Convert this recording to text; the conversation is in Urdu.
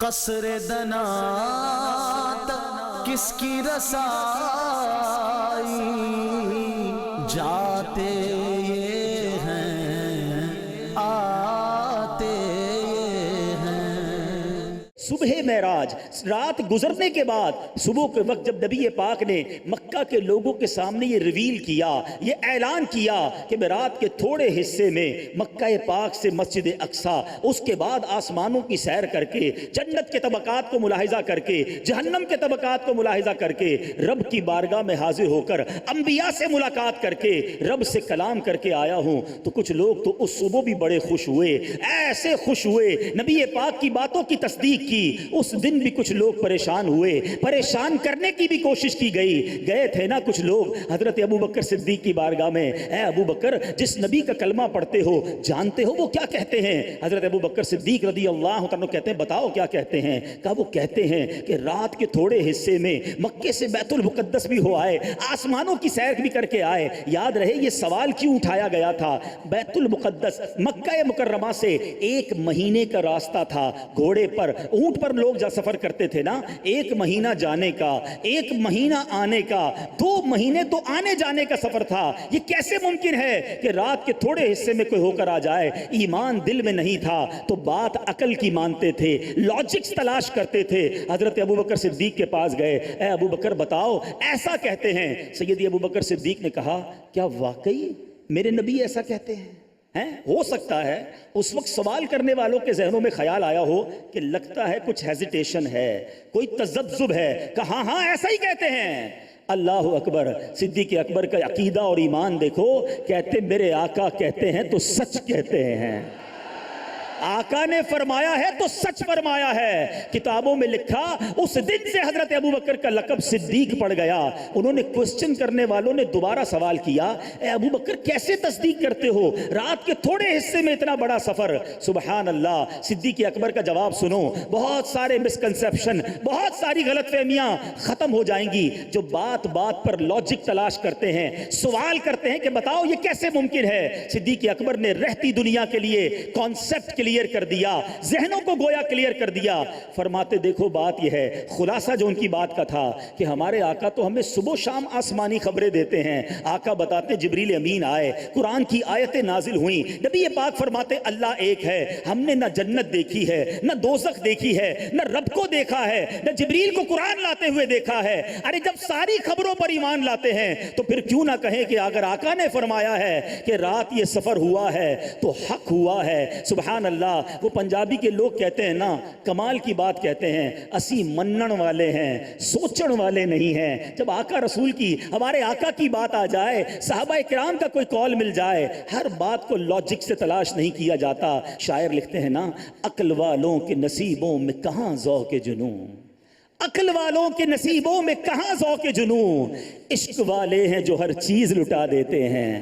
قصر دنا تک کس کی رسائی، جاتے یہ ہیں آتے یہ ہیں۔ صبح معراج، رات گزرنے کے بعد صبح کے وقت جب نبی پاک نے مکہ کے لوگوں کے سامنے یہ ریویل کیا، یہ اعلان کیا کہ میں رات کے تھوڑے حصے میں مکہ پاک سے مسجد اقصیٰ، اس کے بعد آسمانوں کی سیر کر کے، جنت کے طبقات کو ملاحظہ کر کے، جہنم کے طبقات کو ملاحظہ کر کے، رب کی بارگاہ میں حاضر ہو کر انبیاء سے ملاقات کر کے رب سے کلام کر کے آیا ہوں، تو کچھ لوگ تو اس صبح بھی بڑے خوش ہوئے، ایسے خوش ہوئے، نبی پاک کی باتوں کی تصدیق کی۔ اس دن بھی کچھ لوگ پریشان ہوئے، پریشان کرنے کی بھی کوشش کی گئی۔ گئے تھے نا کچھ لوگ حضرت ابوبکر صدیق کی بارگاہ میں، اے ابوبکر جس نبی کا کلمہ پڑھتے ہو جانتے ہو وہ کیا کہتے ہیں؟ حضرت ابوبکر صدیق رضی اللہ عنہ کہتے ہیں بتاؤ کیا کہتے ہیں؟ کہا وہ کہتے ہیں کہ رات کے تھوڑے حصے میں مکے سے بیت المقدس بھی ہو آئے، آسمانوں کی سیر بھی کر کے آئے۔ یاد رہے یہ سوال کیوں اٹھایا گیا تھا؟ بیت المقدس مکہ مکرمہ سے 1 مہینے کا راستہ تھا، گھوڑے پر اونٹ پر لوگ جا سفر کرتے تھے نا، 1 مہینہ جانے کا، 1 مہینہ آنے کا، 2 مہینے تو آنے جانے کا سفر تھا۔ یہ کیسے ممکن ہے کہ رات کے تھوڑے حصے میں کوئی ہو کر آ جائے؟ ایمان دل میں نہیں تھا تو بات عقل کی مانتے تھے، لاجکس تلاش کرتے تھے۔ حضرت ابوبکر صدیق کے پاس گئے، اے ابوبکر بتاؤ ایسا کہتے ہیں؟ سیدی ابوبکر صدیق نے کہا کیا واقعی میرے نبی ایسا کہتے ہیں؟ ہو سکتا ہے اس وقت سوال کرنے والوں کے ذہنوں میں خیال آیا ہو کہ لگتا ہے کچھ ہیزیٹیشن ہے، کوئی تذبذب ہے، کہ ہاں ایسا ہی کہتے ہیں۔ اللہ اکبر، صدیق اکبر کا عقیدہ اور ایمان دیکھو، کہتے میرے آقا کہتے ہیں تو سچ کہتے ہیں، آقا نے فرمایا ہے تو سچ فرمایا ہے۔ کتابوں میں لکھا اس دن سے حضرت ابوبکر کا لقب صدیق پڑ گیا۔ انہوں نے کوسچن کرنے والوں نے دوبارہ سوال کیا، اے ابوبکر کیسے تصدیق کرتے ہو رات کے تھوڑے حصے میں اتنا بڑا سفر؟ سبحان اللہ، صدیق اکبر کا جواب سنو، بہت سارے مسکنسیپشن، بہت ساری غلط فہمیاں ختم ہو جائیں گی۔ جو بات بات پر لاجک تلاش کرتے ہیں، سوال کرتے ہیں کہ بتاؤ یہ کیسے ممکن ہے، صدیق اکبر نے رہتی دنیا کے لیے کانسیپٹ کلیئر کر دیا، ذہنوں کو گویا کلیئر کر دیا۔ فرماتے دیکھو بات یہ ہے، خلاصہ جو ان کی بات کا تھا کہ ہمارے آقا تو ہمیں صبح و شام آسمانی خبریں دیتے ہیں۔ آقا بتاتے جبریل امین آئے، قرآن کی آیتیں نازل ہوئیں، نبی پاک فرماتے اللہ ایک ہے، ہم نے نہ جنت دیکھی ہے، نہ دوزخ دیکھی ہے، نہ رب کو دیکھا ہے، نہ جبریل کو قرآن لاتے ہوئے دیکھا ہے۔ ارے جب ساری خبروں پر ایمان لاتے ہیں تو پھر کیوں نہ کہیں کہ اگر آقا نے فرمایا ہے کہ رات یہ سفر ہوا ہے تو حق ہوا ہے۔ سبحان اللہ۔ وہ پنجابی کے لوگ کہتے ہیں نا، کمال کی بات کہتے ہیں، اسی منن والے ہیں، سوچن والے نہیں ہیں۔ جب آقا رسول کی، ہمارے آقا کی بات آ جائے، صحابہ کرام کا کوئی قول مل جائے، ہر بات کو لاجک سے تلاش نہیں کیا جاتا۔ شاعر لکھتے ہیں نا، عقل والوں کے نصیبوں میں کہاں ذوق جنون، عقل والوں کے نصیبوں میں کہاں ذوق جنون، عشق والے ہیں جو ہر چیز لٹا دیتے ہیں۔